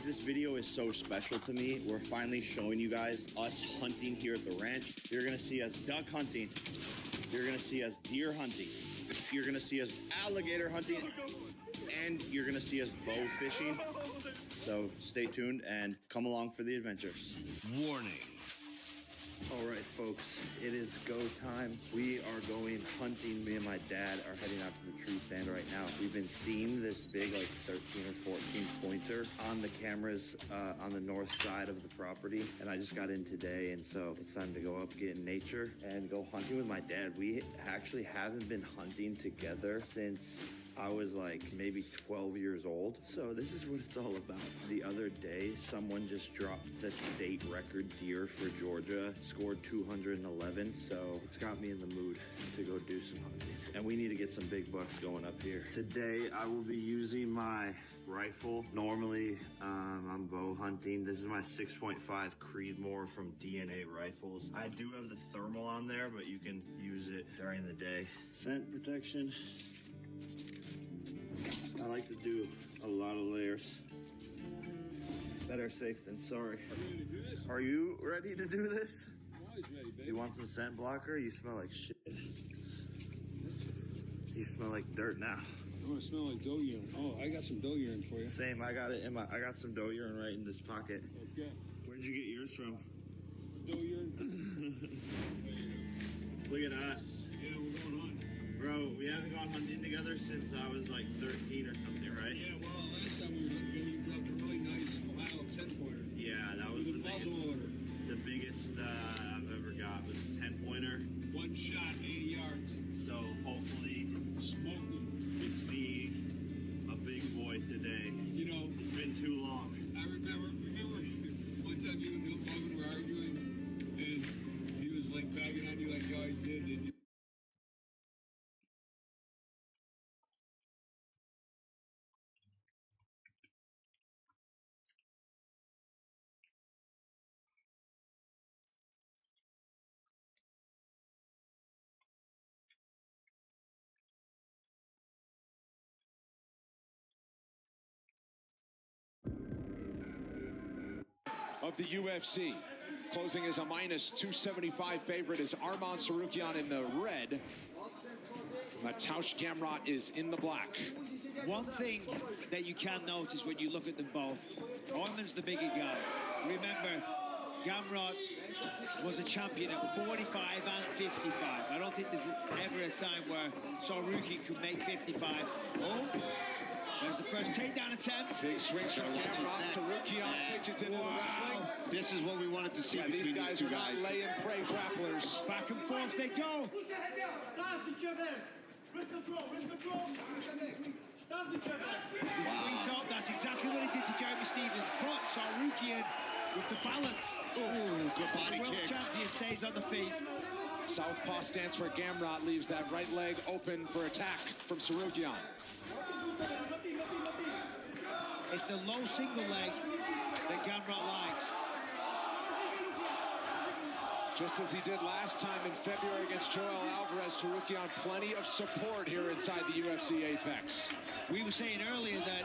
This video is so special to me. We're finally showing you guys us hunting here at the ranch. You're gonna see us duck hunting. You're gonna see us deer hunting. You're gonna see us alligator hunting. And you're gonna see us bow fishing. So stay tuned and come along for the adventures. Warning. All right, folks, it is go time. We are going hunting. Me and my dad are heading out to the tree stand right now. We've been seeing this big, like 13 or 14 pointer on the cameras on the north side of the property. And I just got in today, and so it's time to go up, get in nature, and go hunting with my dad. We actually haven't been hunting together since I was like maybe 12 years old. So this is what it's all about. The other day, someone just dropped the state record deer for Georgia, scored 211. So it's got me in the mood to go do some hunting. And we need to get some big bucks going up here. Today, I will be using my rifle. Normally, I'm bow hunting. This is my 6.5 Creedmoor from DNA Rifles. I do have the thermal on there, but you can use it during the day. Scent protection. I like to do a lot of layers. Better safe than sorry. Are you ready to do this? I'm always ready, baby. You want some scent blocker? You smell like shit. You smell like dirt now. I want to smell like dough urine. Oh, I got some dough urine for you. Same, I got it in I got some dough urine right in this pocket. Okay. Where'd you get yours from? Dough urine? Look at us. Yeah, we're going hunting. Bro, we haven't gone hunting together since I was like 13 or something, right? Yeah, well, last time we were hunting, you dropped a really nice Ohio 10-pointer. Yeah, that was With a muzzle loader. the biggest I've ever got was a 10-pointer. One shot, 80 yards. So hopefully Smoked him. we see a big boy today. You know, It's been too long. I remember one time you and Bill Bowman were arguing, and he was like bagging on you like he always did, and you of the UFC. Closing as a minus 275 favorite is Arman Tsarukyan in the red. Mateusz Gamrot is in the black. One thing that you can notice when you look at them both, Arman's the bigger guy. Remember, Gamrot was a champion at 45 and 55. I don't think there's ever a time where Tsarukyan could make 55. Oh, there's the first takedown attempt. Big swings from Gamrot. Tsarukyan takes it into the wrestling. This is what we wanted to see These between guys these are two not guys. lay and pray grapplers. Back and forth they go. Wow. Top, that's exactly what he did to Jeremy Stevens. But Tsarukyan with the balance. Ooh, good body The world kick. champion stays on the feet. Southpaw stance for Gamrot leaves that right leg open for attack from Tsarukyan. It's the low single leg that Gamrot likes. Just as he did last time in February against Joel Alvarez, Tsarukyan plenty of support here inside the UFC Apex. We were saying earlier that,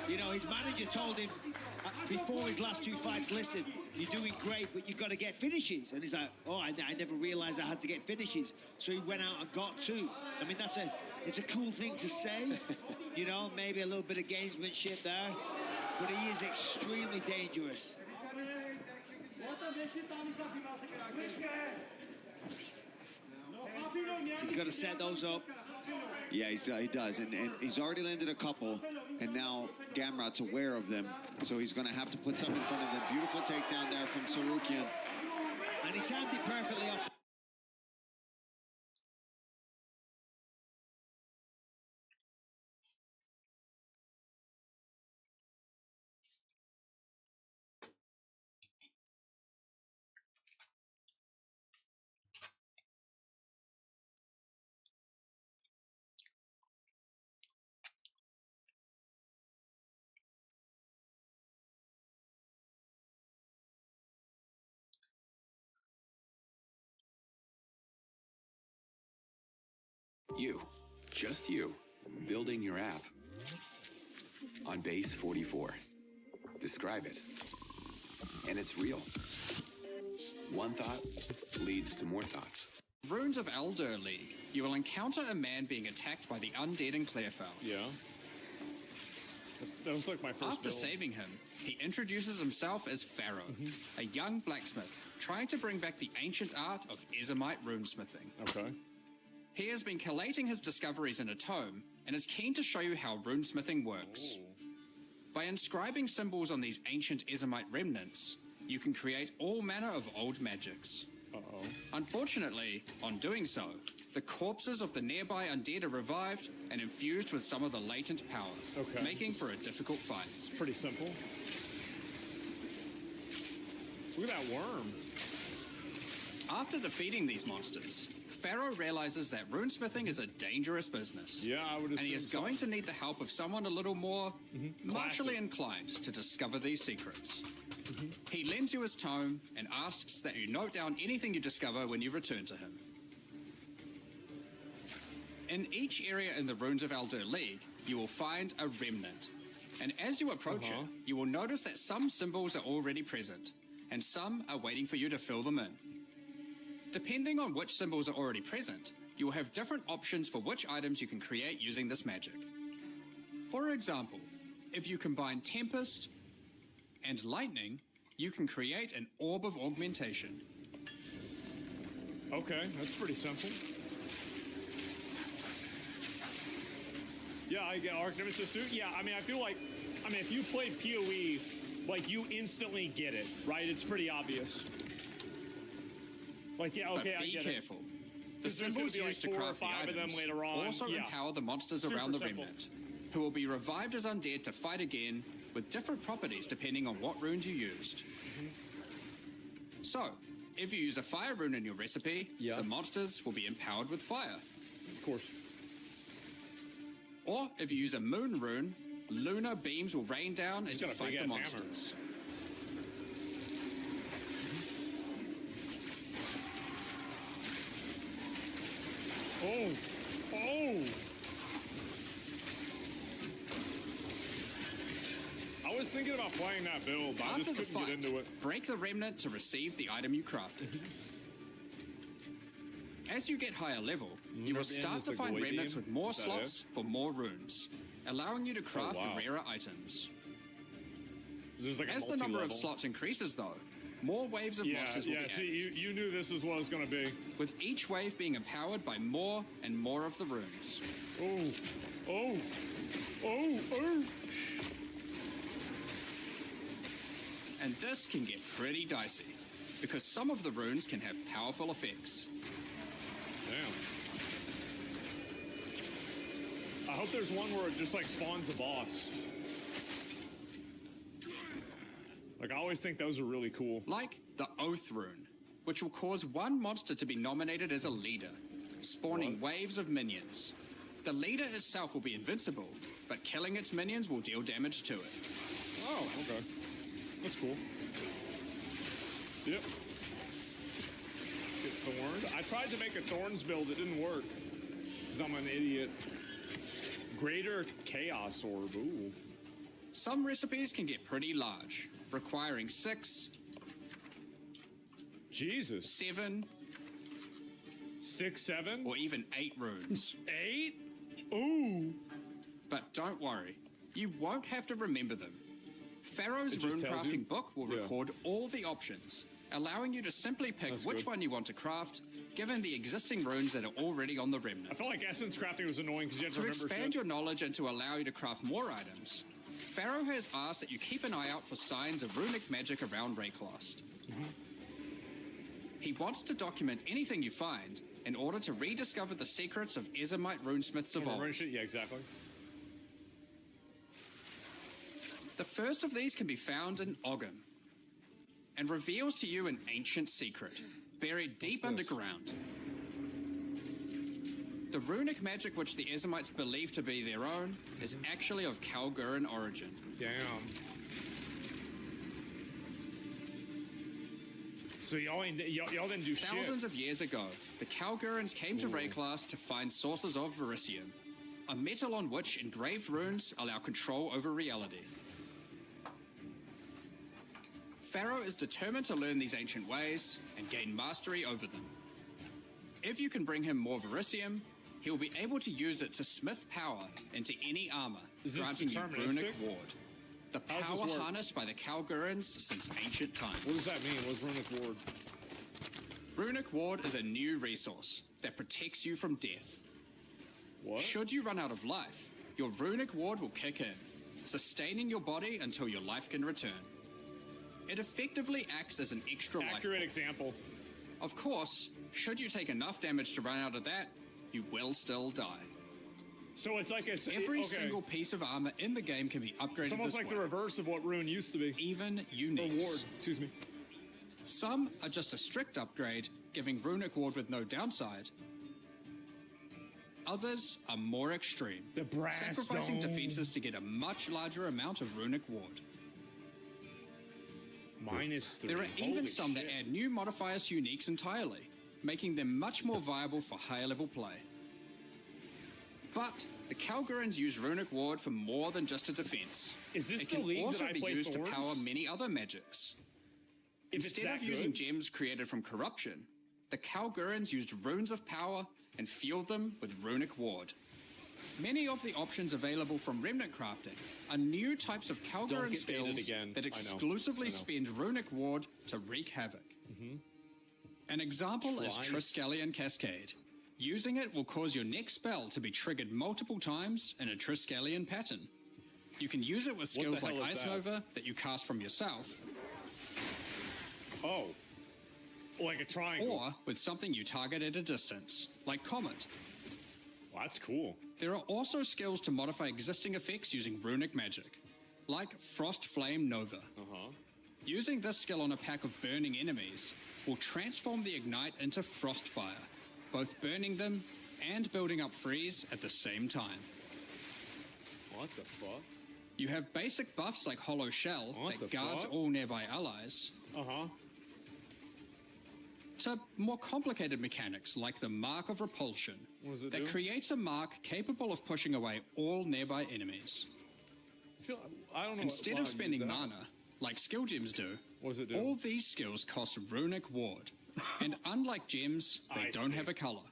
you know, his manager told him before his last two fights, listen, you're doing great, but you've got to get finishes. And he's like, oh, I never realized I had to get finishes. So he went out and got two. I mean, it's a cool thing to say, you know, maybe a little bit of gamesmanship there, but he is extremely dangerous. He's got to set those up. Yeah, he does, and he's already landed a couple, and now Gamrot's aware of them, so he's going to have to put some in front of them. Beautiful takedown there from Tsarukyan. And he timed it perfectly off. You, just you, building your app on Base 44. describe it. And it's real. One thought leads to more thoughts. Runes of Elder League. You will encounter a man being attacked by the undead in Clearfell. Yeah. That was like my first After build. saving him, he introduces himself as Pharaoh, a young blacksmith trying to bring back the ancient art of Ezomite runesmithing. Okay. He has been collating his discoveries in a tome and is keen to show you how runesmithing works. By inscribing symbols on these ancient Ezomite remnants, you can create all manner of old magics. Uh-oh. Unfortunately, on doing so, the corpses of the nearby undead are revived and infused with some of the latent power, making for a difficult fight. It's pretty simple. Look at that worm. After defeating these monsters, Pharaoh realizes that runesmithing is a dangerous business. Yeah, I would assume and he is so. going to need the help of someone a little more martially Classic. inclined to discover these secrets. He lends you his tome and asks that you note down anything you discover when you return to him. In each area in the Runes of Elder League, you will find a remnant. And as you approach it, you will notice that some symbols are already present, and some are waiting for you to fill them in. Depending on which symbols are already present, you will have different options for which items you can create using this magic. For example, if you combine Tempest and Lightning, you can create an Orb of Augmentation. Okay, that's pretty simple. Yeah, I get Arc Nemesis too. Yeah, I mean, I feel like, if you played PoE, like, you instantly get it, right? It's pretty obvious. Like, yeah, okay, But I be get careful. it. The 'Cause there's symbols gonna be, used like, to 4 or craft the 5 of them items later on. also Yeah. empower the monsters Super around the simple. remnant, who will be revived as undead to fight again with different properties depending on what runes you used. So, if you use a fire rune in your recipe, the monsters will be empowered with fire. Of course. Or if you use a moon rune, lunar beams will rain down as He's you got a fight the big-ass hammer. monsters. Oh! Oh! I was thinking about playing that build, but I After just the couldn't fight, get into it. break the remnant to receive the item you crafted. As you get higher level, you will at the end start is to the find Goy remnants beam. with more Is that slots for more runes, allowing you to craft wow. rarer items. There's like a As the number of multi-level. slots increases, though, more waves of monsters will be see, added, you knew this is what it was going to be. with each wave being empowered by more and more of the runes. Oh! Oh! Oh! Oh! And this can get pretty dicey, because some of the runes can have powerful effects. Damn. I hope there's one where it just like spawns the boss. Like, I always think those are really cool. Like the Oath rune, which will cause one monster to be nominated as a leader, spawning waves of minions. The leader itself will be invincible, but killing its minions will deal damage to it. Oh, okay. That's cool. Yep. Get thorned. I tried to make a thorns build. It didn't work. Because I'm an idiot. Greater Chaos Orb. Ooh. Some recipes can get pretty large, requiring 6, Jesus. 7, 6, 7? or even 8 runes. 8? Ooh. But don't worry, you won't have to remember them. Pharaoh's It just rune tells you? crafting book will Yeah. record all the options, allowing you to simply pick That's which good. one you want to craft, given the existing runes that are already on the I remnant. felt like essence crafting was annoying because you had to To remember expand shit. your knowledge and to allow you to craft more items, Pharaoh has asked that you keep an eye out for signs of runic magic around Rayclast. He wants to document anything you find in order to rediscover the secrets of Ezomite runesmiths of old. Yeah, exactly. The first of these can be found in Ogden, and reveals to you an ancient secret, buried deep underground. The runic magic which the Ezomites believe to be their own is actually of Kalguran origin. Damn. So y'all didn't do Thousands shit. of years ago, the Kalgurans came to Rayclast to find sources of Verisium, a metal on which engraved runes allow control over reality. Pharaoh is determined to learn these ancient ways and gain mastery over them. If you can bring him more Verisium, he'll be able to use it to smith power into any armor, Is this granting you deterministic? Runic Ward. The How does this power work? harnessed by the Kalgurans since ancient times. What does that mean? What's Runic Ward? Runic Ward is a new resource that protects you from death. What? Should you run out of life, your Runic Ward will kick in, sustaining your body until your life can return. It effectively acts as an extra life. Accurate example. Of course, should you take enough damage to run out of that, you will still die. So it's like Every okay. single piece of armor in the game can be upgraded It's almost this like way, the reverse of what Rune used to be. even Or unique. Ward, excuse me. Some are just a strict upgrade, giving Runic Ward with no downside. Others are more extreme, The brass sacrificing dome. defenses to get a much larger amount of Runic Ward. -3. There are even Holy some that shit. add new modifiers to uniques entirely, making them much more viable for higher level play. But the Kalgurans use Runic Ward for more than just a defense. Is this it the can league also that I be play used Thorns? to power many other magics. If it's Instead that of using good? gems created from corruption, the Kalgurans used runes of power and fueled them with Runic Ward. Many of the options available from Remnant crafting are new types of Don't Kalguran get baited skills again. that I know. exclusively I know. spend Runic Ward to wreak havoc. An example is Twice. Triskelion Cascade. Using it will cause your next spell to be triggered multiple times in a Triskelion pattern. You can use it with What the skills like hell is Ice that? Nova that you cast from yourself, Oh. Like a triangle. or with something you target at a distance, like Comet. Well, that's cool. There are also skills to modify existing effects using runic magic, like Frost Flame Nova. Using this skill on a pack of burning enemies will transform the Ignite into Frostfire, both burning them and building up freeze at the same time. What the fuck? You have basic buffs like Hollow Shell What the that guards fuck? all nearby allies, to more complicated mechanics like the Mark of Repulsion What does it that do? creates a mark capable of pushing away all nearby enemies. I don't know. Instead of spending mana, like skill gems do, What does it do? all these skills cost Runic Ward. And unlike gems, they I don't see. have a color.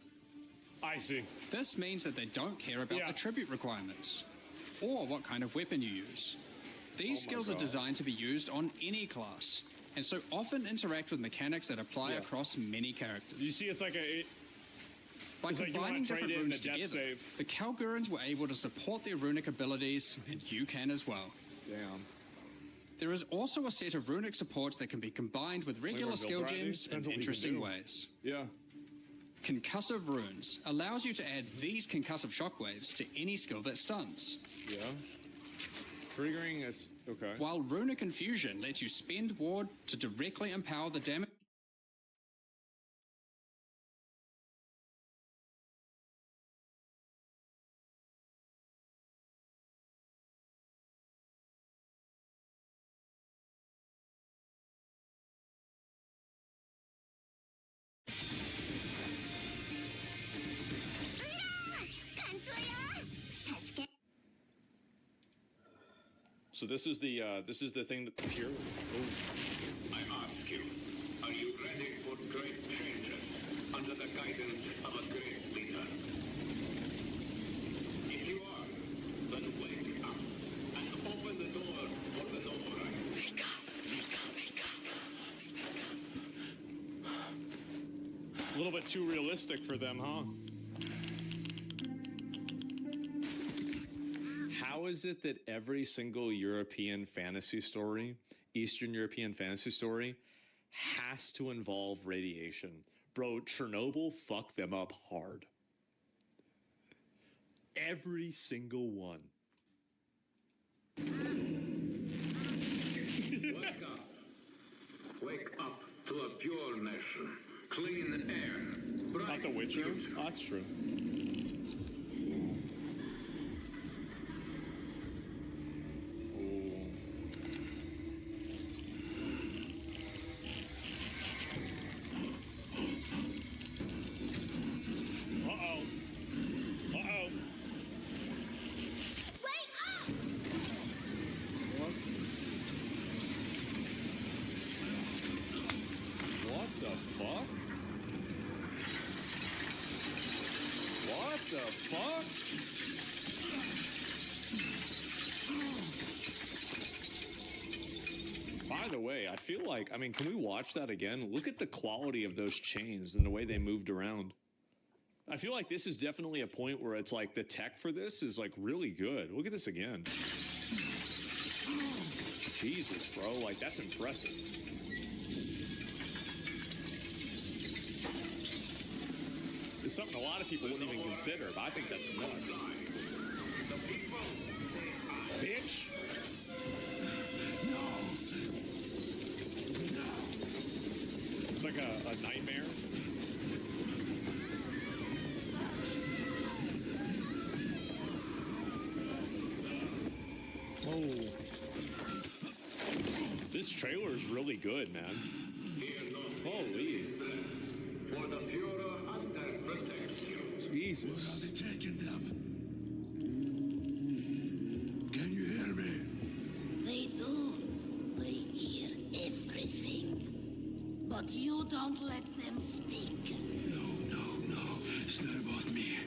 I see. This means that they don't care about Yeah. the tribute requirements or what kind of weapon you use. These Oh my skills are God. designed to be used on any class, and so often interact with mechanics that apply Yeah. across many characters. You see, it's like a. By It's like you wanna combining trade different in runes the death together, save. the Kalgurans were able to support their runic abilities, and you can as well. Damn. There is also a set of runic supports that can be combined with regular Build skill variety? gems in Depends what we can interesting do. ways. Yeah. Concussive Runes allows you to add these concussive shockwaves to any skill that stuns, Yeah. Triggering is okay. while Runic Infusion lets you spend ward to directly empower the damage. So this is the thing that here. I ask you, are you ready for great changes under the guidance of a great leader? If you are, then wake up and open the door for the Novorite. Wake up, wake up, wake up. A little bit too realistic for them, huh? How is it that every single European fantasy story, Eastern European fantasy story, has to involve radiation? Bro, Chernobyl fucked them up hard. Every single one. Wake up. Wake up to a pure nation. Clean air. Bright Not The Witcher? future. Oh, that's true. Uh-oh. Uh-oh. Wake up! the way, I feel like, I mean, can we watch that again? Look at the quality of those chains and the way they moved around. I feel like this is definitely a point where it's like the tech for this is like really good. Look at this again. Jesus, bro, like that's impressive. It's something a lot of people wouldn't even consider, but I think that's nuts. Bitch. It's like a nightmare. Oh. This trailer is really good, man. Holy. For the Führer hunter protects you. Jesus. Taking them. Can you hear me? They do. They hear everything. But you don't let them speak. No. It's not about me.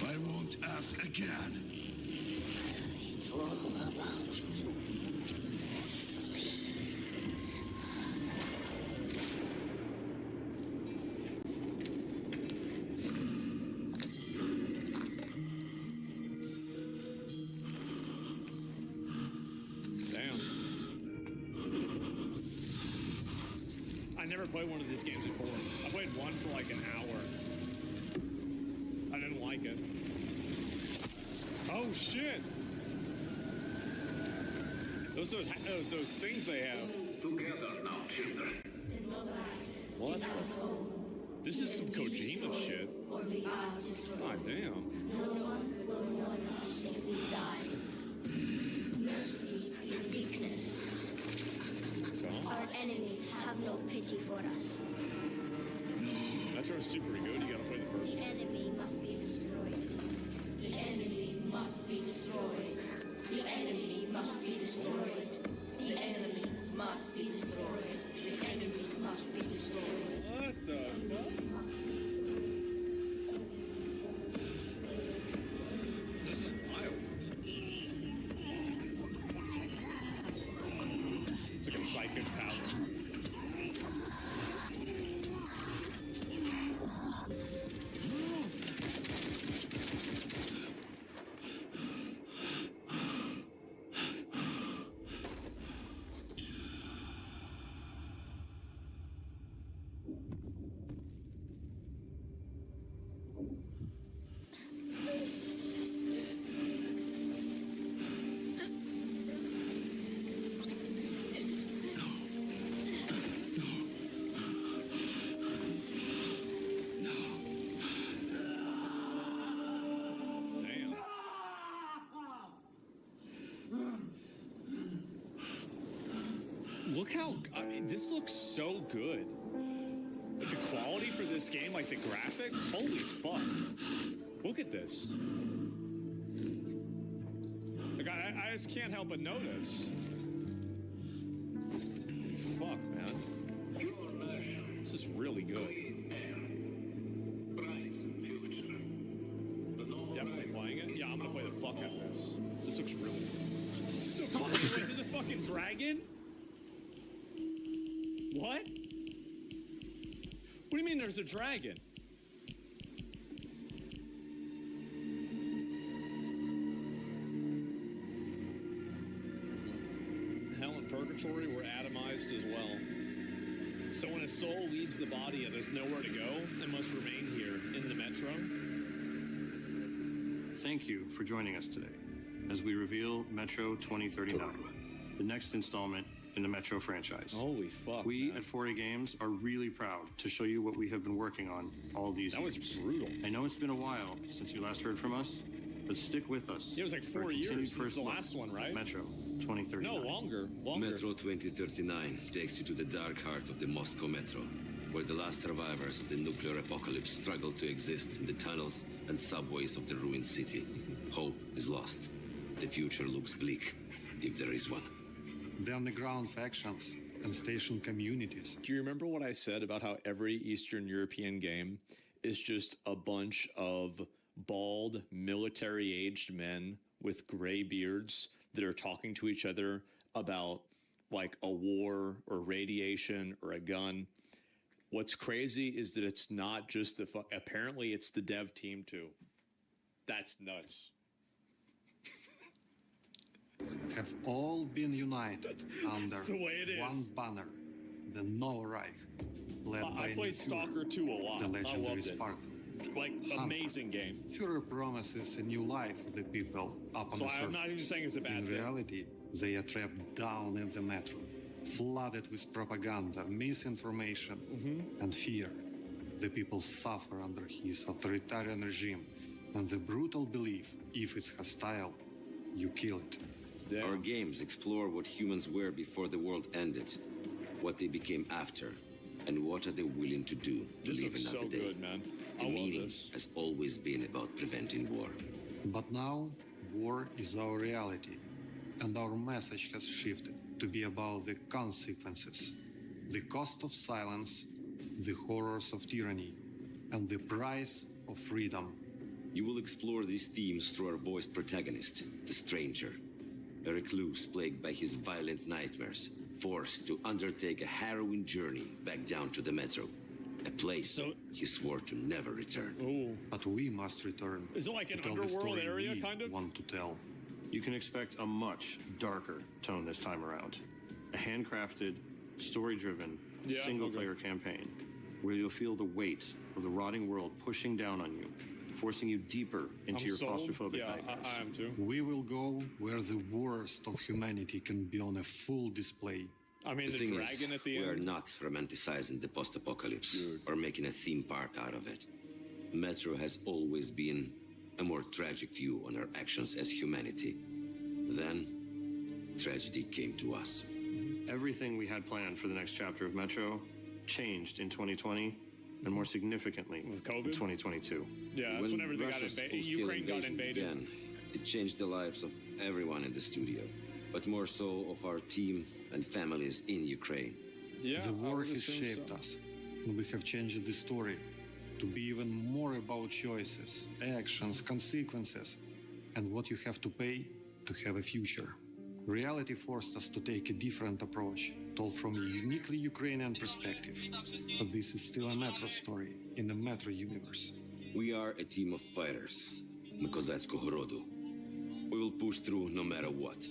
I won't ask again. It's all about you. I never played one of these games before. I played one for like an hour. I didn't like it. Oh shit! Those things they have. Together now, children. What? This is some Kojima shit. God damn. No one will notice if we die. Mercy is weakness. Our enemies have no pity for us. Metro's super good. You gotta play the first The one. enemy must be destroyed. The enemy must be destroyed. The enemy must be destroyed. The enemy must be destroyed. The enemy must be destroyed. What the fuck? This is wild. It's like a psychic power. Damn. Look how, I mean, this looks so good. The quality for this game, like the graphics, holy fuck. Look at this. Like, I just can't help but notice. Fuck, man. This is really good. Definitely playing it. Yeah, I'm gonna play the fuck out of this. This looks really good. So cool. There's a fucking dragon? What? What do you mean there's a dragon? Hell and purgatory were atomized as well. So when a soul leaves the body and there's nowhere to go, it must remain here in the metro. Thank you for joining us today as we reveal Metro 2039, the next installment in the Metro franchise. Holy fuck. We man. at 4A Games are really proud to show you what we have been working on all these That years. was brutal. I know it's been a while since you last heard from us, but stick with us. It was like for a 4 continued years since first the look last one, right? Metro 2039. No, longer. Metro 2039 takes you to the dark heart of the Moscow Metro, where the last survivors of the nuclear apocalypse struggle to exist in the tunnels and subways of the ruined city. Hope is lost. The future looks bleak, if there is one. The underground factions and station communities. Do you remember what I said about how every Eastern European game is just a bunch of bald, military-aged men with gray beards that are talking to each other about like a war or radiation or a gun. What's crazy is that it's not just apparently it's the dev team too. That's nuts. Have all been united under the way it one is. banner, the Noah Reich, led by I played Stalker 2 a lot. the I legendary loved it. Spartan. Like, amazing game. Führer promises a new life for the people up on So the surface. I'm not even saying it's a bad In thing. reality, they are trapped down in the metro, flooded with propaganda, misinformation, and fear. The people suffer under his authoritarian regime and the brutal belief, if it's hostile, you kill it. Our games explore what humans were before the world ended, what they became after, and what are they willing to do to This live looks another so day. good, man. I The love meaning this. has always been about preventing war. But now, war is our reality, and our message has shifted to be about the consequences, the cost of silence, the horrors of tyranny, and the price of freedom. You will explore these themes through our voiced protagonist, the stranger, a recluse plagued by his violent nightmares, forced to undertake a harrowing journey back down to the metro, a place he swore to never return. But we must return. Is it like an to tell the underworld story area, we kind of? want to tell. You can expect a much darker tone this time around. A handcrafted, story-driven, Yeah, single-player campaign where you'll feel the weight of the rotting world pushing down on you, forcing you deeper into I'm your sold. claustrophobic Yeah, nightmares. I am too. We will go where the worst of humanity can be on a full display. I mean, the thing dragon is, at the we are end. not romanticizing the post-apocalypse or making a theme park out of it. Metro has always been a more tragic view on our actions as humanity. Then, tragedy came to us. Everything we had planned for the next chapter of Metro changed in 2020, and more significantly, With COVID? in 2022. Yeah, that's When whenever they got Russia's invaded. full-scale Ukraine got invasion invaded. began, it changed the lives of everyone in the studio, but more so of our team and families in Ukraine. Yeah, The I war would has assume shaped so. us, and we have changed the story to be even more about choices, actions, consequences, and what you have to pay to have a future. Reality forced us to take a different approach, told from a uniquely Ukrainian perspective. But this is still a Metro story in the Metro universe. We are a team of fighters, Mykozatsko Rodu. We will push through no matter what.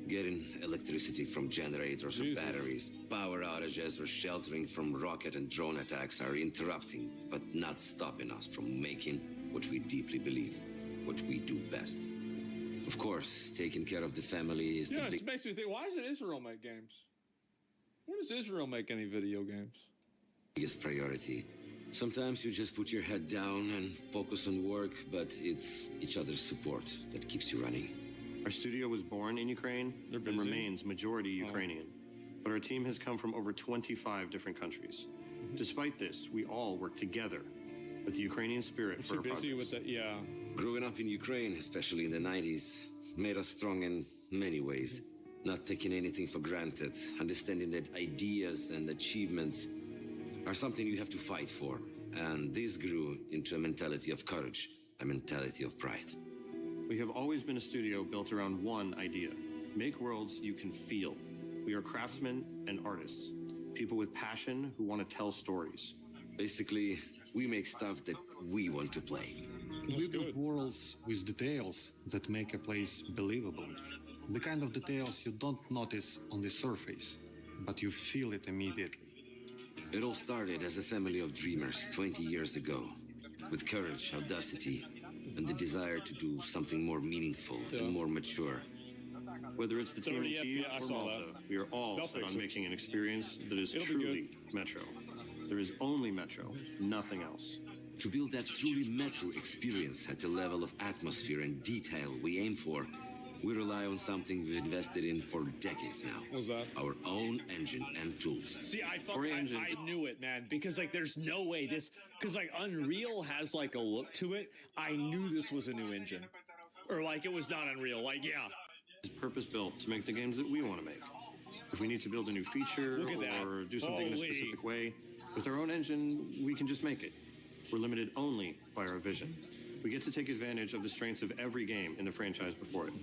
Getting electricity from generators or batteries, power outages or sheltering from rocket and drone attacks are interrupting, but not stopping us from making what we deeply believe, what we do best. Of course, taking care of the family is Yeah, the it makes me think, why doesn't Israel make games? When does Israel make any video games? biggest priority. Sometimes you just put your head down and focus on work, but it's each other's support that keeps you running. Our studio was born in Ukraine and busy. remains majority Ukrainian, but our team has come from over 25 different countries. Despite this, we all work together with the Ukrainian spirit for Too our busy projects. with that, yeah. Growing up in Ukraine, especially in the 90s, made us strong in many ways. Not taking anything for granted, understanding that ideas and achievements are something you have to fight for. And this grew into a mentality of courage, a mentality of pride. We have always been a studio built around one idea: make worlds you can feel. We are craftsmen and artists, people with passion who want to tell stories. Basically, we make stuff that we want to play. We build worlds with details that make a place believable. The kind of details you don't notice on the surface, but you feel it immediately. It all started as a family of dreamers 20 years ago, with courage, audacity, and the desire to do something more meaningful and more mature. Whether it's the team in 30 Kyiv FPS, I or saw Malta, that. we are all They'll set fix on it. making an experience that is It'll be truly Metro. There is only Metro, nothing else. To build that truly Metro experience at the level of atmosphere and detail we aim for, we rely on something we've invested in for decades now. What's that? Our own engine and tools. See, I knew it, man, because like there's no way this, because like Unreal has like a look to it. I knew this was a new engine, or like it was not Unreal. Like yeah, It's purpose built to make the games that we want to make. If we need to build a new feature Look at that. or do something in a Holy. specific way, with our own engine, we can just make it. We're limited only by our vision. We get to take advantage of the strengths of every game in the franchise before it.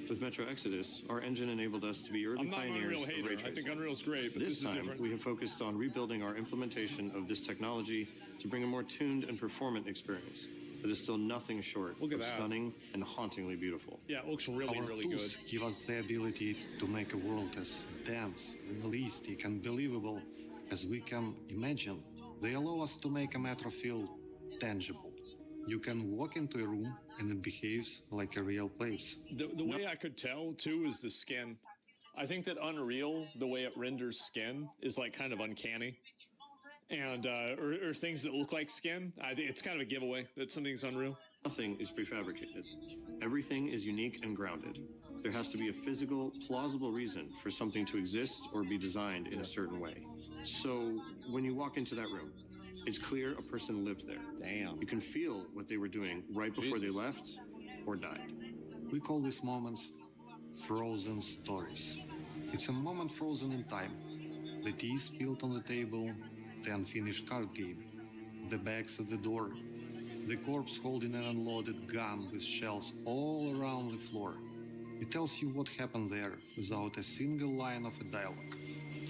With Metro Exodus, our engine enabled us to be early I'm not an pioneers Unreal of hater. ray I tracing. think Unreal's great, but this is time, different. we have focused on rebuilding our implementation of this technology to bring a more tuned and performant experience that is still nothing short Look at of that. stunning and hauntingly beautiful. Yeah, it looks really, Our really tools good. give us the ability to make a world as dense, realistic, and believable as we can imagine. They allow us to make a metro feel tangible. You can walk into a room and it behaves like a real place. The way I could tell too is the skin. I think that Unreal, the way it renders skin, is like kind of uncanny, and or things that look like skin. I think it's kind of a giveaway that something's Unreal. Nothing is prefabricated. Everything is unique and grounded. There has to be a physical, plausible reason for something to exist or be designed in a certain way. So when you walk into that room, it's clear a person lived there. Damn. You can feel what they were doing right before they left or died. We call these moments frozen stories. It's a moment frozen in time. The tea spilled on the table, the unfinished card game, the bags at the door, the corpse holding an unloaded gun with shells all around the floor. It tells you what happened there without a single line of a dialogue.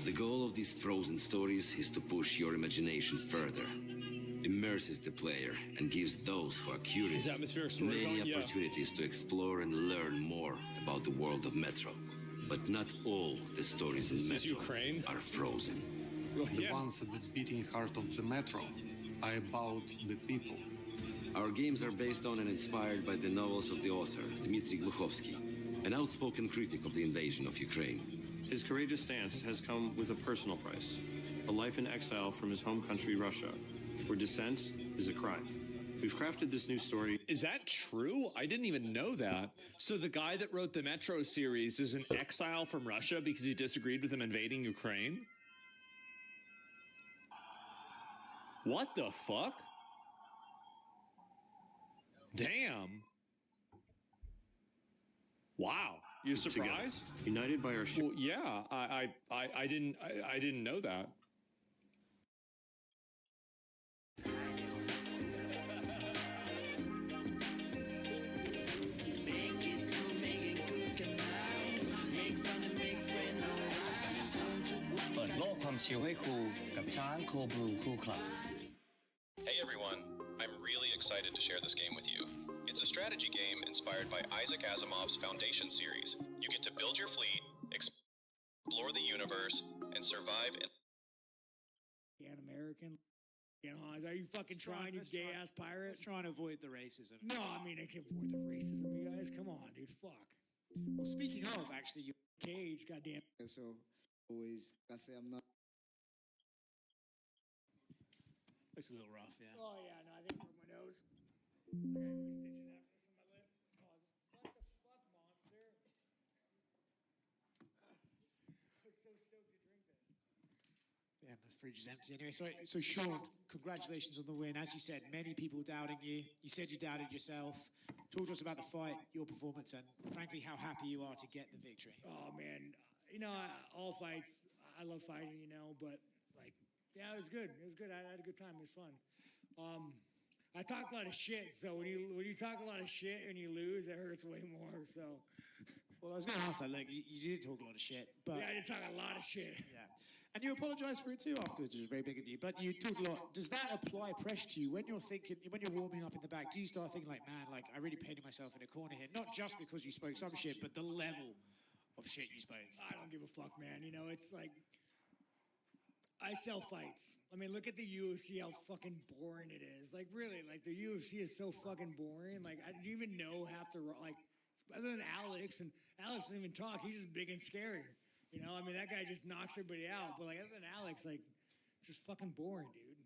The goal of these frozen stories is to push your imagination further, immerses the player, and gives those who are curious Is atmospheric stories many on? Yeah. opportunities to explore and learn more about the world of Metro. But not all the stories in Is this Metro Ukraine? are frozen. The ones at the beating heart of the metro are about the people. Our games are based on and inspired by the novels of the author, Dmitry Gluchovsky, an outspoken critic of the invasion of Ukraine. His courageous stance has come with a personal price, a life in exile from his home country, Russia, where dissent is a crime. We've crafted this new story. Is that true? I didn't even know that. So the guy that wrote the Metro series is in exile from Russia because he disagreed with him invading Ukraine? What the fuck? Damn. Wow. You surprised? United by our Well, yeah, I didn't know that. Hey everyone, I'm really excited to share this game with you. It's a strategy game inspired by Isaac Asimov's Foundation series. You get to build your fleet, explore the universe, and survive in An American. You know, are you fucking trying, you gay ass pirate? Let's try and avoid the racism. No, I mean, I can avoid the racism, you guys. Come on, dude. Fuck. Well, speaking of, actually, you Cage, goddamn. So, always, I say I'm not. looks a little rough, yeah. Oh, yeah, no, I think I broke my nose. I got stitches after this on my lip. What the fuck, monster? I was so stoked to drink this. Yeah, the fridge is empty anyway. So Sean, congratulations on the win. As you said, many people doubting you. You said you doubted yourself. Talk to us about the fight, your performance, and frankly, how happy you are to get the victory. Oh, man. You know, all fights, I love fighting, you know, but, like, yeah, it was good. It was good. I had a good time. It was fun. I talk a lot of shit, so when you talk a lot of shit and you lose, it hurts way more, so. Well, I was going to ask that. Look, you did talk a lot of shit, but... Yeah, I did talk a lot of shit. Yeah. And you apologized for it too afterwards, which was very big of you. But you talk a lot. Does that apply pressure to you when you're warming up in the back? Do you start thinking like, man, like I really painted myself in a corner here? Not just because you spoke some shit, but the level of shit you spoke. I don't give a fuck, man. You know, it's like I sell fights. I mean, look at the UFC, how fucking boring it is. Like, really, like the UFC is so fucking boring. Like, I didn't even know half the like. Other than Alex, and Alex doesn't even talk. He's just big and scary. You know, I mean, that guy just knocks everybody out. But, like, other than Alex, like, it's just fucking boring, dude.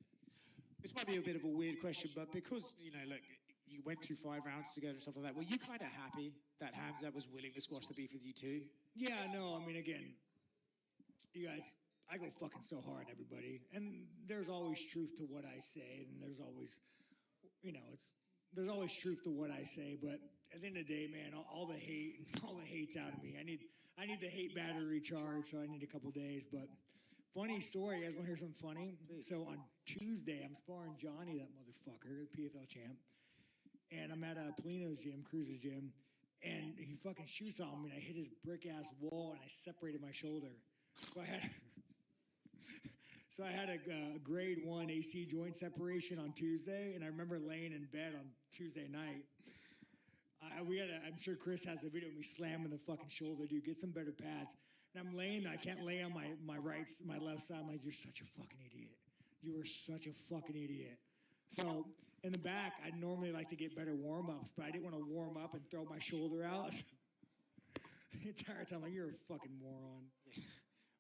This might be a bit of a weird question, but because, you know, look, you went through 5 rounds together and stuff like that, were you kind of happy that Hamza was willing to squash the beef with you too? Yeah, no, I mean, again, you guys, I go fucking so hard, everybody. And there's always truth to what I say, and there's always, you know, there's always truth to what I say, but at the end of the day, man, all the hate's out of me. I need the hate battery recharged, so I need a couple days. But funny story, you guys want to hear something funny? So on Tuesday, I'm sparring Johnny, that motherfucker, the PFL champ, and I'm at Polino's gym, Cruz's gym, and he fucking shoots on me, and I hit his brick ass wall, and I separated my shoulder. So I had a grade 1 AC joint separation on Tuesday, and I remember laying in bed on Tuesday night. I'm sure Chris has a video of me slamming the fucking shoulder, dude. Get some better pads. And I'm laying there. I can't lay on my left side. I'm like, you're such a fucking idiot. You are such a fucking idiot. So in the back, I'd normally like to get better warm-ups, but I didn't want to warm up and throw my shoulder out. The entire time, like, you're a fucking moron.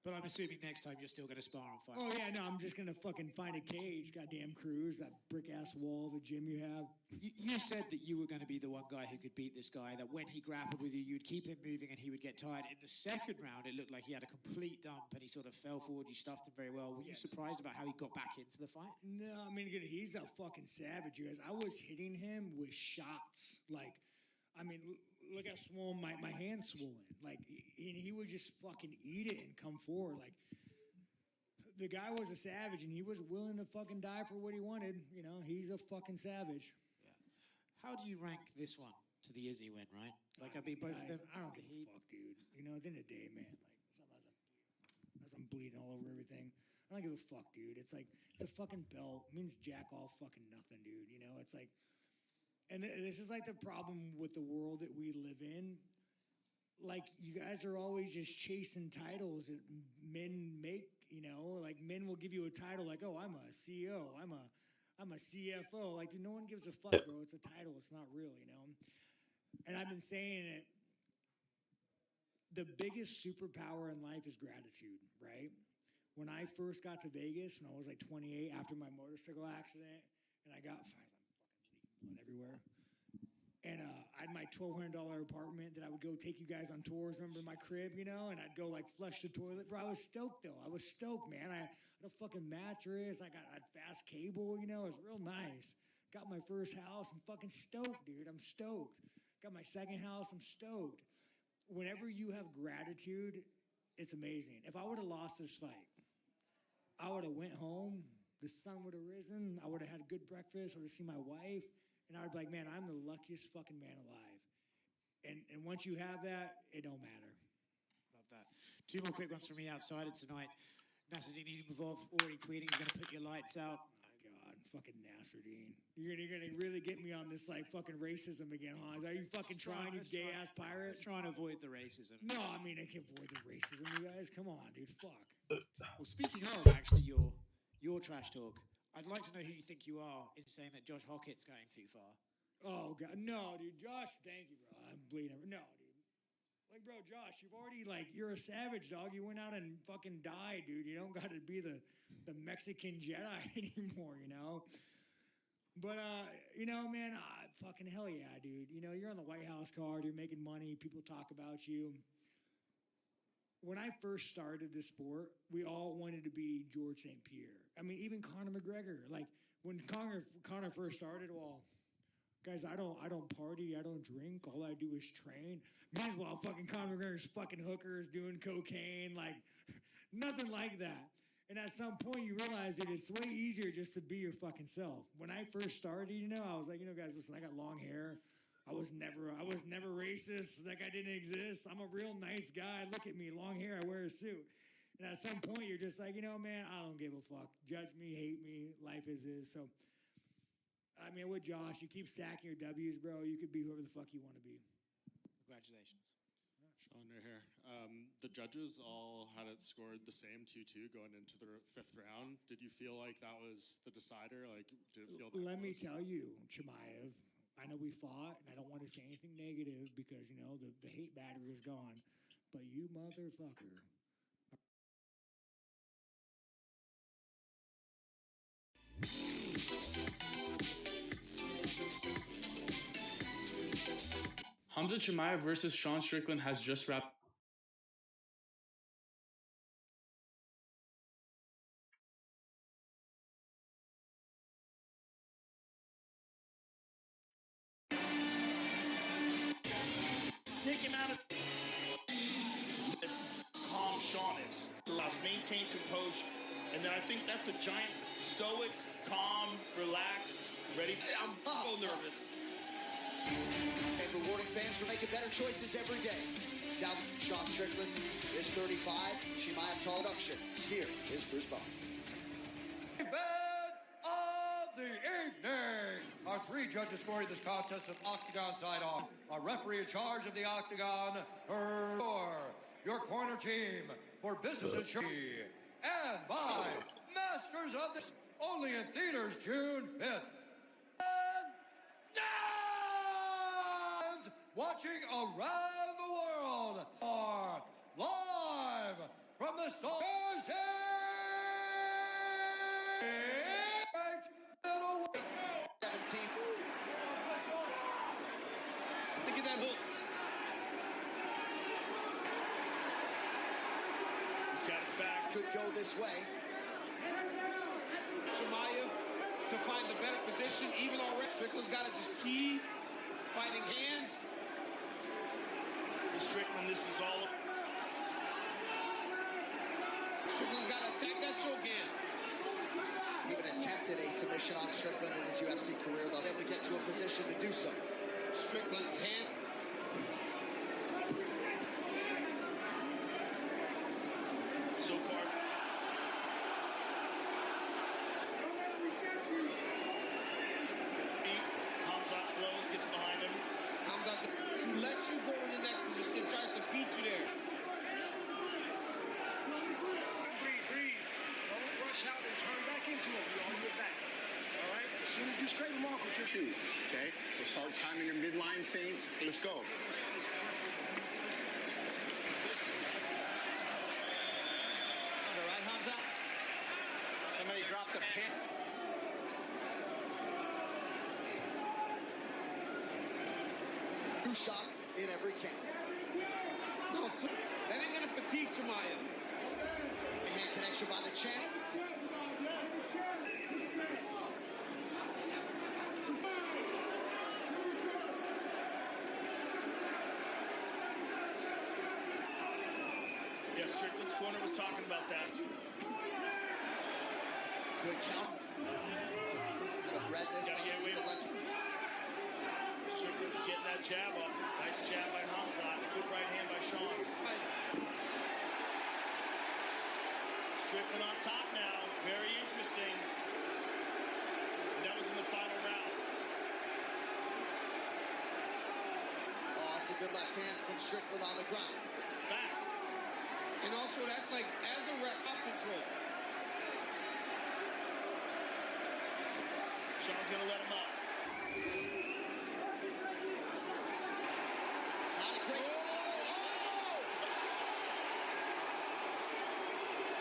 But I'm assuming next time you're still going to spar and fight. Oh, yeah, no, I'm just going to fucking find a cage, goddamn Cruz, that brick-ass wall, the gym you have. You said that you were going to be the one guy who could beat this guy, that when he grappled with you, you'd keep him moving and he would get tired. In the second round, it looked like he had a complete dump and he sort of fell forward. You stuffed him very well. Were you surprised about how he got back into the fight? No, I mean, again, he's a fucking savage, you guys. I was hitting him with shots. Like, I mean, look how swollen my hand's swollen. Like, he would just fucking eat it and come forward. Like, the guy was a savage, and he was willing to fucking die for what he wanted. You know, he's a fucking savage. Yeah. How do you rank this one to the Izzy win, right? Like, I mean, both of them. I don't give a fuck, dude. You know, at the end of the day, man, like, as I'm bleeding all over everything, I don't give a fuck, dude. It's like, it's a fucking belt. It means jack all fucking nothing, dude. You know, it's like, and this is like the problem with the world that we live in. Like, you guys are always just chasing titles that men make, you know? Like, men will give you a title like, oh, I'm a CEO, I'm a CFO. Like, dude, no one gives a fuck, bro. It's a title. It's not real, you know? And I've been saying it. The biggest superpower in life is gratitude, right? When I first got to Vegas, when I was like 28, after my motorcycle accident, and I got fucking blood everywhere. And I had my $1,200 apartment that I would go take you guys on tours. Remember my crib, you know? And I'd go, like, flush the toilet. Bro, I was stoked, though. I was stoked, man. I had a fucking mattress. I had fast cable, you know? It was real nice. Got my first house. I'm fucking stoked, dude. I'm stoked. Got my second house. I'm stoked. Whenever you have gratitude, it's amazing. If I would have lost this fight, I would have went home. The sun would have risen. I would have had a good breakfast. I would have seen my wife. And I would be like, man, I'm the luckiest fucking man alive. And once you have that, it don't matter. Love that. 2 more quick ones from me outside of tonight. Nasruddin Imavov already tweeting he's going to put your lights out. Oh, my God, fucking Nasruddin. You're gonna really get me on this, like, fucking racism again, huh? Are you fucking trying, you gay-ass pirate? Let's try and avoid the racism. No, I mean, I can't avoid the racism, you guys. Come on, dude, fuck. Well, speaking of, actually, your trash talk, I'd like to know who you think you are in saying that Josh Hockett's going too far. Oh, God. No, dude. Josh, thank you, bro. I'm bleeding. No, dude. Like, bro, Josh, you've already, like, you're a savage, dog. You went out and fucking died, dude. You don't got to be the Mexican Jedi anymore, you know? But, you know, man, fucking hell yeah, dude. You know, you're on the White House card. You're making money. People talk about you. When I first started this sport, we all wanted to be George St. Pierre. I mean, even Conor McGregor. Like, when Conor first started, well, guys, I don't party, I don't drink. All I do is train. Meanwhile, fucking Conor McGregor's fucking hookers, doing cocaine, like, nothing like that. And at some point, you realize that it's way easier just to be your fucking self. When I first started, you know, I was like, you know, guys, listen, I got long hair. I was never racist. That guy didn't exist. I'm a real nice guy. Look at me, long hair. I wear a suit. And at some point, you're just like, you know, man, I don't give a fuck. Judge me, hate me. Life is. So, I mean, with Josh, you keep stacking your W's, bro. You could be whoever the fuck you want to be. Congratulations. Sean, right here. The judges all had it scored the same 2-2 going into the 5th round. Did you feel like that was the decider? Like, did it feel that Let me close? tell you, Chimaev, I know we fought, and I don't want to say anything negative because, you know, the hate battery is gone. But you motherfucker. Hamza Chimaev versus Sean Strickland has just wrapped. Take him out of calm Sean is. Let's maintain composure. And then I think that's a giant stoic, calm, relaxed, ready. I'm so nervous. And rewarding fans for making better choices every day. Down Sean Strickland is 35. Shimaya Productions. Here is Bruce Bowman. Event of the evening. Our three judges scoring this contest of Octagon side off. Our referee in charge of the Octagon, your corner team for business insurance. And by Masters of this, only in theaters June 5th. And now, watching around the world are live from the stars. 17. Look at that hook. He's got his back. Could go this way. Shimaya to find the better position, even already. Strickland's got to just keep fighting hands. Strickland, this is all. Strickland's got to attack that choke in. He's even attempted a submission on Strickland in his UFC career, though, able to get to a position to do so. Strickland's hand. So far. Hamzat flows, gets behind him. Hamzat, he lets you go in the next position and tries to beat you there. Breathe. Don't rush out and turn back into him. You're on your back. All right? As soon as you scrape him off with your shoe. Okay? So start timing your midline feints. Let's go. All right, Hamza. Somebody dropped the pin. Two shots in every camp. No, that ain't gonna fatigue Shimaya. Hand connection by the champ. Yeah, Strickland's corner was talking about that. Good count. Some redness on the left. Strickland's getting that jab up. Nice jab by Hamzat. Good right hand by Sean. Strickland on top now. Very interesting. And that was in the final round. Oh, it's a good left hand from Strickland on the ground. Back. And also, that's like, as a rest, up control. Sean's gonna let him up. Not a great.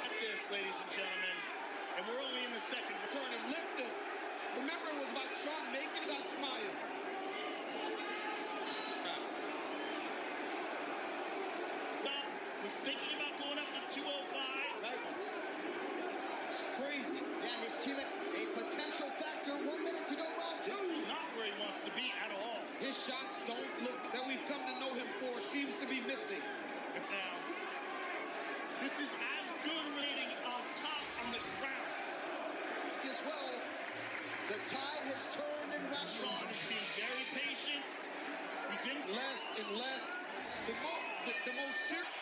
At this, ladies and gentlemen, and we're only in the second. Turn him, lift him. Remember, it was about Sean making it on Shimaya. Stop. Was thinking about going up to 205. Right. It's crazy. Yeah, his teammate, a potential factor. 1 minute to go, round two. This is not where he wants to be at all. His shots don't look that we've come to know him for seems to be missing. Now, this is as good rating on top on the ground. As well, the tide has turned in round Sean one. is being very patient. He's in less and less. The most serious.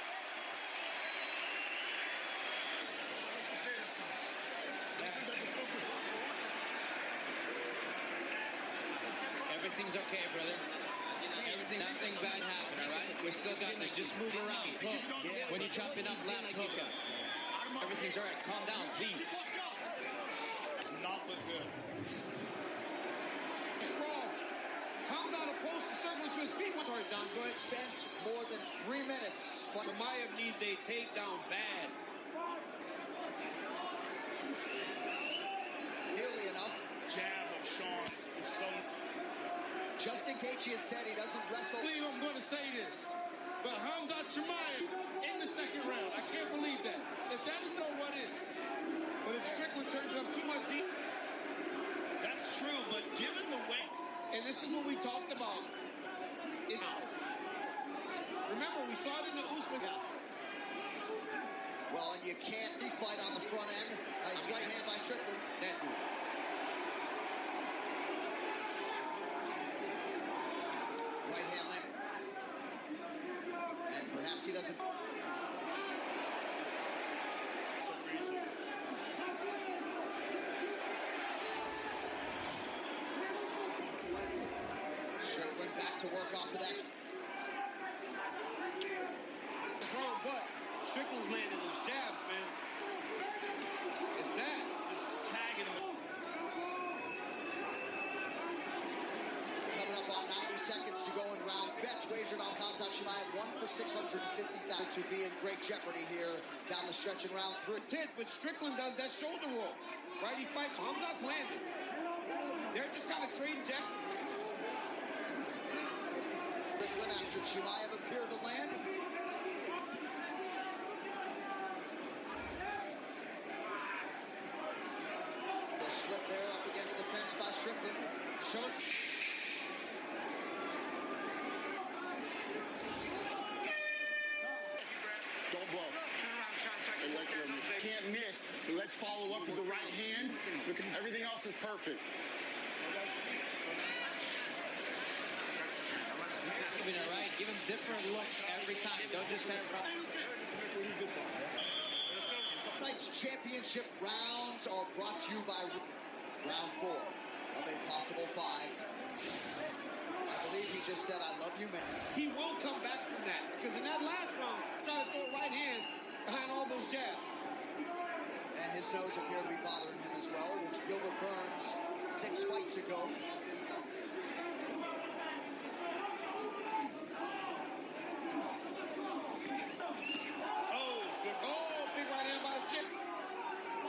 Everything's okay, brother. Nothing bad happened, all right? We still got this. Just move around. Hook. When you're chopping up left, hook up. Everything's all right. Calm down, please. Not look good. Strong. Comes out opposed to circling to his feet. Sorry, John, go ahead. Spent more than 3 minutes. Shimaya needs a takedown bad. Nearly enough. Jab of Sean's is so... Justin Gaethje has said he doesn't wrestle. I believe I'm going to say this, but Hamzat Chimaev in the second round. I can't believe that. If that is not what is. But if Strickland turns up too much deep... That's true, but given the weight... And this is what we talked about. Remember, we saw it in the Usman. Yeah. Well, and you can't fight on the front end. Nice right hand by Strickland. he doesn't. Strickland back to work off of that. Wrong, but Strickland's landing those jabs, man. It's that. Just tagging him. Coming up on 90 seconds to go in round. Bets wagered on Khamzat Chimaev, 1 for 650,000 to be in great jeopardy here down the stretch in round 3. But Strickland does that shoulder roll, right? He fights. Khamzat's landing. They're just kind of trading jab. Strickland after Chimaev appeared to land. The slip there up against the fence by Strickland. Schultz. Don't blow. Can't miss. But let's follow up with the right hand. Everything else is perfect. Keeping it right. Give him different looks every time. Don't just have. Tonight's championship rounds are brought to you by round 4 of a possible 5. I believe he just said, "I love you, man." He will come back from that because in that last round, trying to throw a right hand behind all those jabs. And his nose appeared to be bothering him as well. With Gilbert Burns 6 fights ago. Oh, good. Oh, big right hand by the chip.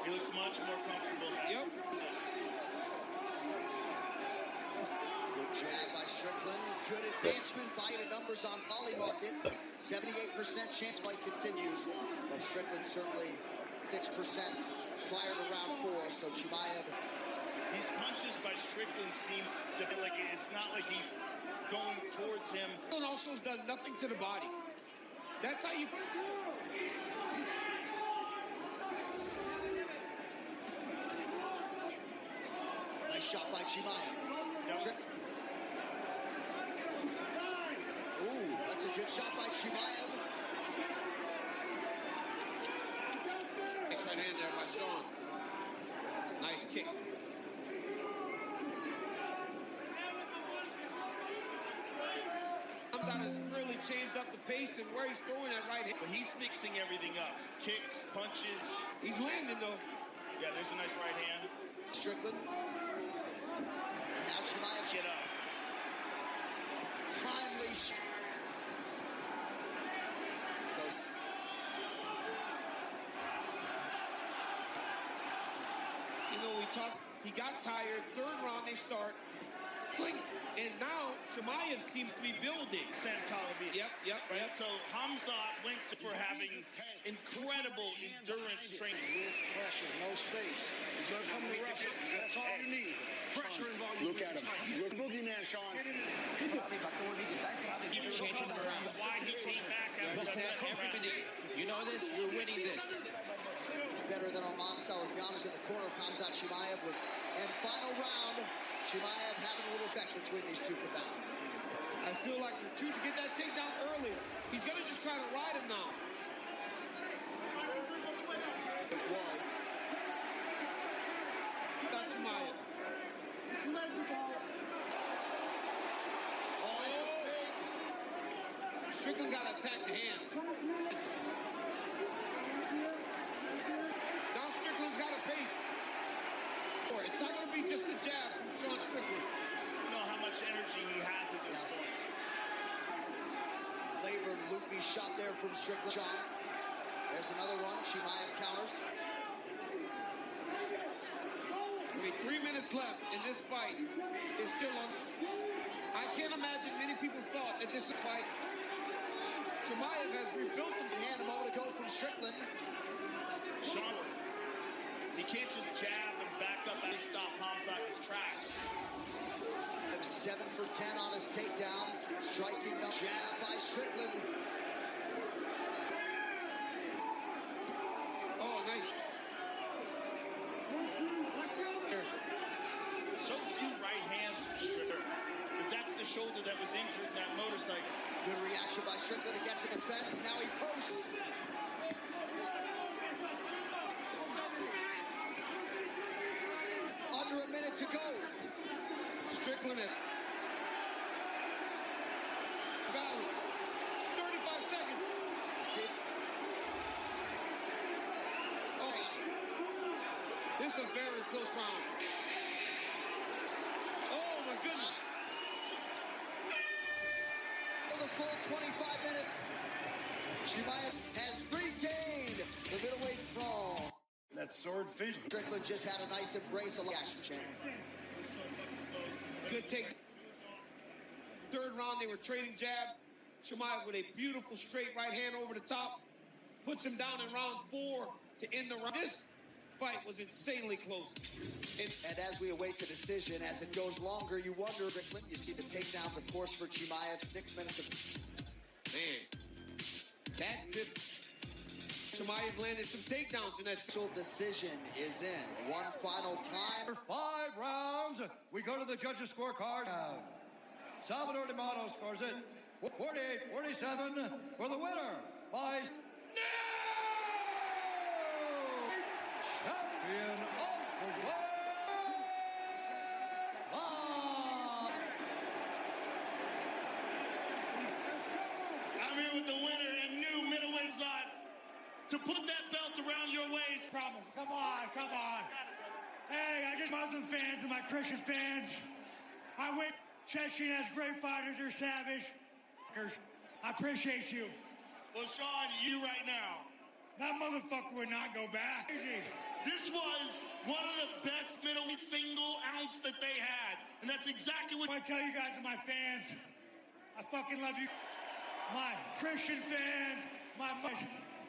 He looks much more comfortable now. Yep. Good jab by Strickland. Good advancement by the numbers on Polymarket. 78% chance fight continues. But Strickland certainly 6% prior to round 4. So Chimaev. These punches by Strickland seem to be like it's not like he's going towards him. Strickland also has done nothing to the body. That's how you. Nice shot by Chimaev. Ooh, that's a good shot by Chimaev. Nice right hand there by Sean. Nice kick. Khamzat has really changed up the pace and where he's throwing that right hand. But he's mixing everything up. Kicks, punches. He's landing though. Yeah, there's a nice right hand. Strickland. And now Chimaev. Get up. Timely shot. So. You know, we talked, he got tired. 3rd round, they start. And now Chimaev seems to be building. San Calabi. Yep. So Khamzat went for having incredible endurance training. Pressure, no space. He's going to come to wrestle. That's all you need. Pressure and volume. Look at him. Look, boogeyman, Sean. Keep changing them around. Why he came back after that Every minute. You know this. You're winning this. It's better than Arman Salaganos in the corner of Khamzat Chimaev. And final round. Chimaev having a little effect between these two combatants. I feel like the two to get that takedown earlier. He's going to just try to ride him now. It was. Got Chimaev. Oh, it's a big. Strickland got to attack the hands. Now Strickland's got a pace. It's not going to be just a jab from Sean Strickland. You know how much energy he has at this point. Labor loopy shot there from Strickland. Sean. There's another one. Chimaev counters. With 3 minutes left in this fight, it's still on. I can't imagine many people thought that this fight. Chimaev has rebuilt him. And a moment ago from Strickland. Sean, he can't just jab and back up and stop Khamzat in his tracks. 7 for 10 on his takedowns. Striking the jab by Strickland. Oh, nice. So few right hands from Strickland. But that's the shoulder that was injured in that motorcycle. Good reaction by Strickland to get to the fence. Now he a very close round. Oh, my goodness. For the full 25 minutes, Chimaev has regained the middleweight throne. That swordfish. Strickland just had a nice embrace of the action champ. Good take. Third round, they were trading jab. Chimaev with a beautiful straight right hand over the top. Puts him down in round 4 to end the round. This fight was insanely close. And as we await the decision, as it goes longer, you wonder, Strickland, you see the takedowns, of course, for Chimaev, 6 minutes of... Man, that did... Chimaev landed some takedowns in that... Decision is in. One final time. 5 rounds. We go to the judges' scorecard. Salvador D'Amato scores it 48-47 for the winner by champion of the world. I'm here with the winner and new middleweight slot to put that belt around your waist. Promise. Come on. Hey, I just Muslim fans and my Christian fans. I wait. Chechen has great fighters. They're savage. I appreciate you. Well, Sean, you right now. That motherfucker would not go back. Easy. This was one of the best middleweight single ounce that they had. And that's exactly what I tell you guys and my fans. I fucking love you. My Christian fans,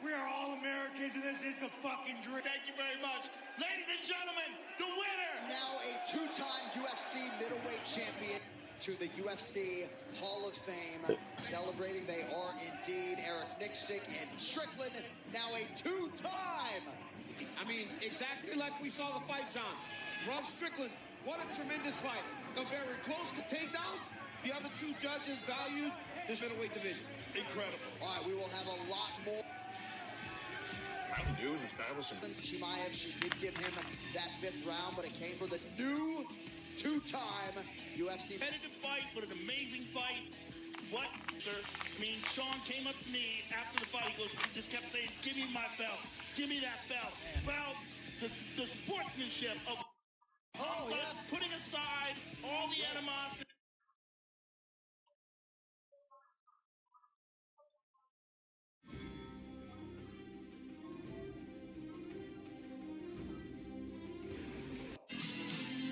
we are all Americans, and this is the fucking dream. Thank you very much. Ladies and gentlemen, the winner. Now a 2-time UFC middleweight champion to the UFC Hall of Fame. Celebrating, they are indeed Eric Nicksick and Strickland, now a 2-time. I mean, exactly like we saw the fight, John. Rob Strickland, what a tremendous fight. A very close to takedowns. The other 2 judges valued this middleweight division. Incredible. All right, we will have a lot more. All to do is establish him. Chimaev, she did give him that 5th round, but it came for the new 2-time UFC. Competitive fight, but an amazing fight. What, sir? I mean, Sean came up to me after the fight. He just kept saying, "Give me my belt. Give me that belt." About the sportsmanship of putting aside all the animosity.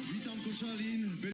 Witam Koszalin.